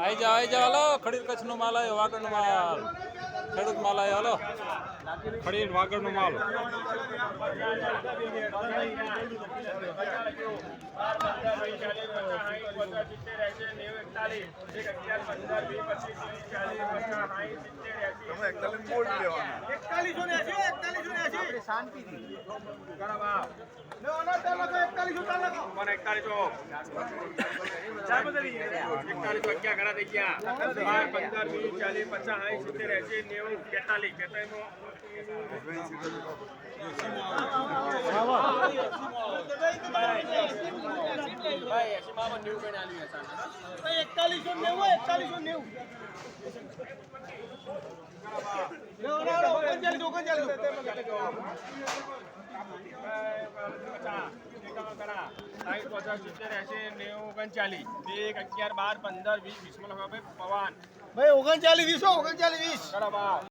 આવી જાઓ હાલો ખડીર કચ્છનો માલ આવ્યો વાગડનો માલ ખેડૂત માલ આવ્યો હાલો ખડીર વાગડનો માલ ભાઈ 39 20 39 20